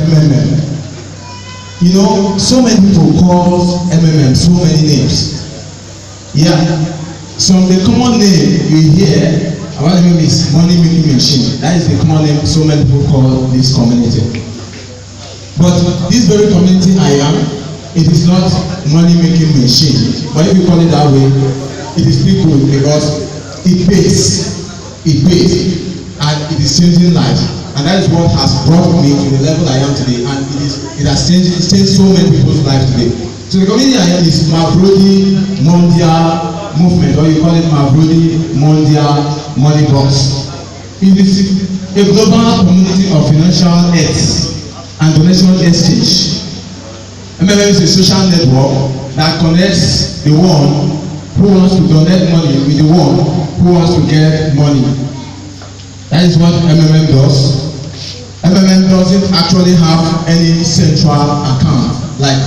MMM. You know, so many people call MMM so many names. Yeah. So the common name you hear about MMM is money making machine. That is the common name so many people call this community. But this very community I am, it is not money making machine. But if you call it that way, it is still good because it pays. It pays. And it is changing lives. And that is what has brought me to the level I am today. And it has changed so many people's lives today. So the community I am is Mavrodi Mondial Movement, or you call it Mavrodi Mondial Money Box. It is a global community of financial aid and donation exchange. MMM is a social network that connects the one who wants to donate money with the one who wants to get money. That is what MMM does. MMM doesn't actually have any central account, like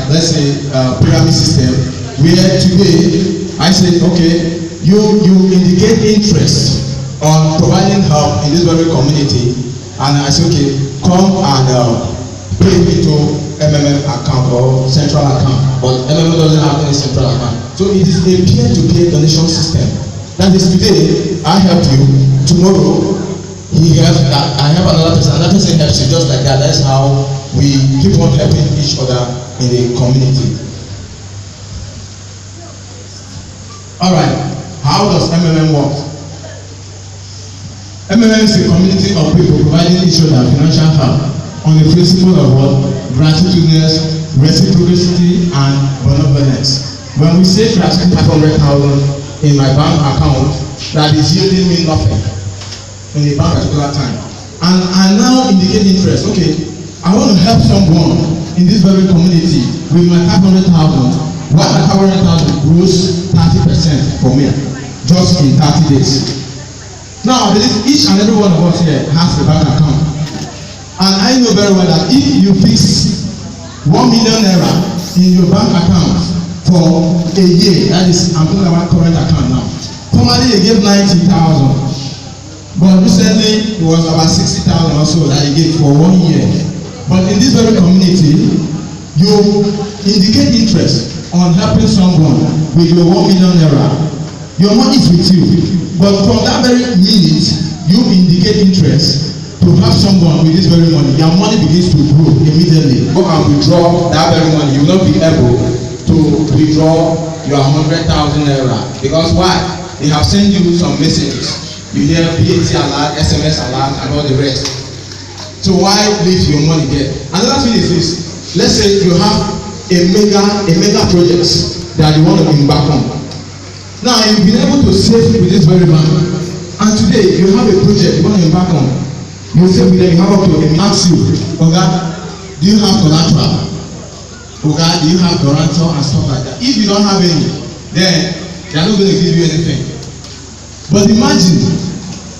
let's say pyramid system, where today I say, okay, you indicate interest on providing help in this very community, and I say, okay, come and pay into MMM account or central account, but MMM doesn't have any central account. So it is a peer-to-peer donation system. That is, today I help you, tomorrow he helps, I help another person helps you, just like that. That's how we keep on helping each other in the community. Alright, how does MMM work? MMM is a community of people providing each other financial help on the principle of what? Gratitudeness, reciprocity, and benevolence. When we say transfer 500,000 in my bank account, that is yielding me nothing in a particular time, and I now indicate interest. Okay, I want to help someone in this very community with my 500,000. Why my 500,000 grows 30% for me just in 30 days. Now, each and every one of us here has a bank account, and I know very well that if you fix 1 million naira in your bank account for a year, that is, I'm talking about current account now. Formerly they gave 90,000, but recently it was about 60,000 or so that they gave for 1 year. But in this very community, you indicate interest on helping someone with your 1 million naira. Your money is with you, but from that very minute, you indicate interest to help someone with this very money. Your money begins to grow immediately. Go and withdraw that very money. You will not be able to withdraw your 100,000 naira, because why? They have sent you some messages. You hear VAT alert, SMS alert, and all the rest. So why leave your money there? Another thing is this: let's say you have a mega project that you want to embark on. Now you've been able to save with this very bank, and today you have a project you want to embark on. You save with them, you have up to ask you, Oga, do you have collateral? Oga, do you have guarantor and stuff like that? If you don't have any, then they are not going to give you anything. But imagine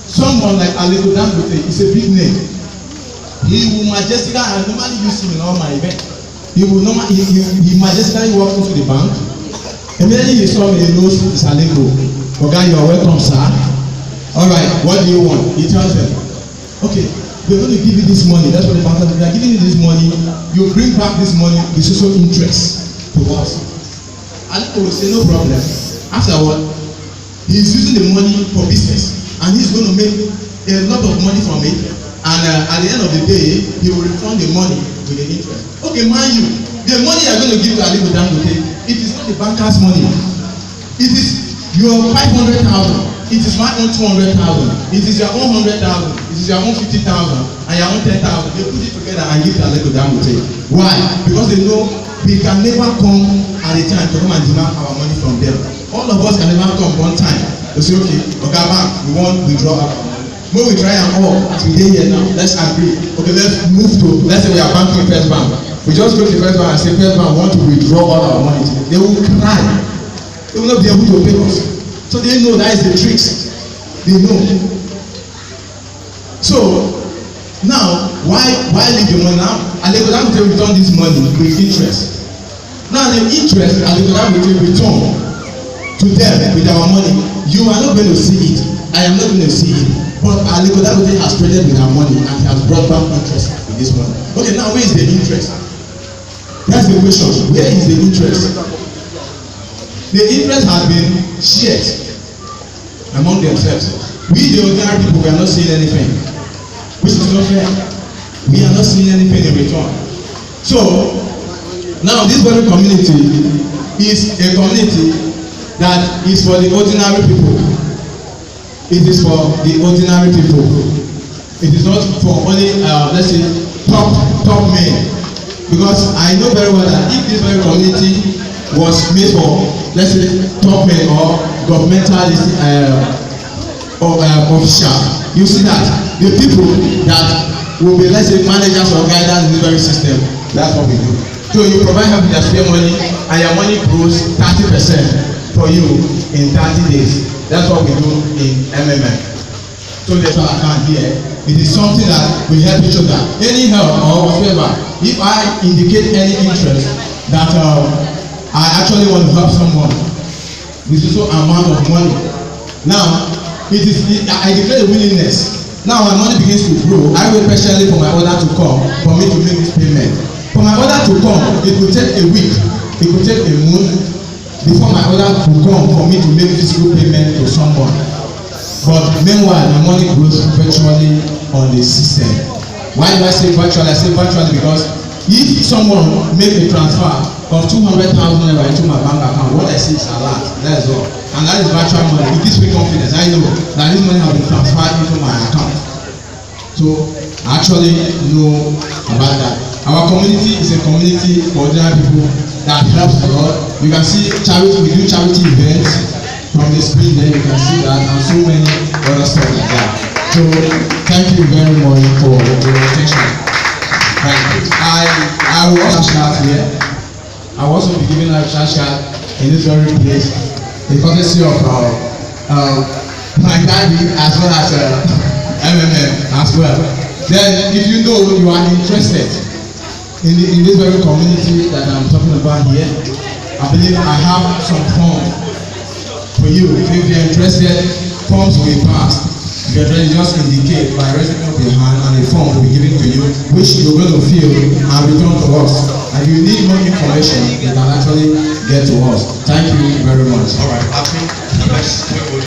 someone like Aliko Dangote is a big name. He will majestically, I normally use him in all my events. He majestically walk into the bank. Immediately he saw me, he knows it's Aliko. Oga, you are welcome, sir. Alright, what do you want? He tells them, okay, we're going to give you this money. That's what the bank said. We are giving you this money. You bring back this money with social interest to us. Aliko will say, no problem. After what? He's using the money for business, and he's going to make a lot of money from it. And at the end of the day, he will refund the money with the interest. Okay, mind you, the money you are going to give to Aliko Dangote, it is not the banker's money. It is your 500,000. It is my own 200,000. It is your own 100,000. It is your own 50,000 and your own 10,000. They put it together and give to Aliko Dangote. Why? Because they know we can never come at a time to come and demand our money from them. All of us can never come one time to say, okay, Oga Bank, we want to withdraw our money. When we try and all, as we dey here now, let's agree. Okay, let's move to, let's say we are banking First Bank. We just go to the First Bank and say, First Bank want to withdraw all our money today. They will cry. They will not be able to pay us. So they know that is the tricks. They know. So now, why leave your money now? And they go down to return this money with interest. Now the interest, and they go down to return to them with our money. You are not going to see it. I am not going to see it. But Aliko Dangote has traded with our money and he has brought back interest. this one. Okay, now where is the interest? That's the question. Where is the interest? The interest has been shared among themselves. We, the ordinary people, we are not seeing anything, which is not fair. We are not seeing anything in return. So now this very community is a community that is for the ordinary people. It is for the ordinary people. It is not for only let's say top men, because I know very well that if this very community was made for let's say top men or governmental officials, you see that the people that will be let's say managers or guidance in this very system, that's what we do. So you provide help with their spare money and your money grows 30% for you in 30 days. That's what we do in MMM. So there's our account here. It is something that we help each other. Any help or whatever, if I indicate any interest that I actually want to help someone with this amount of money, now I declare a willingness. Now my money begins to grow. I wait patiently for my order to come for me to make this payment. For my order to come, it will take a week. It will take a month before my order will come for me to make physical payment to someone. But meanwhile, my money grows virtually on the system. Why do I say virtually? I say virtually because if someone make a transfer of 200,000 naira into my bank account, what I see is a lot. That's all. And that is virtual money. It gives me confidence. I know that this money has been transferred into my account. So I actually know about that. Our community is a community for ordinary people that helps a lot. You can see charity, we do charity events from the screen there, you can see that, and so many other stuff like that. So thank you very much for your attention. I will also shout here. I will also be giving a shout in this very place, in courtesy of my daddy as well as MMM as well. Then if you know you are interested in this very community that I'm talking about here, I believe I have some forms for you. If you're interested, forms will be passed. If you're ready, just indicate by raising up your hand and a form will be given to you, which you're going to fill and return to us. And if you need more information, you can actually get to us. Thank you very much. All right, I think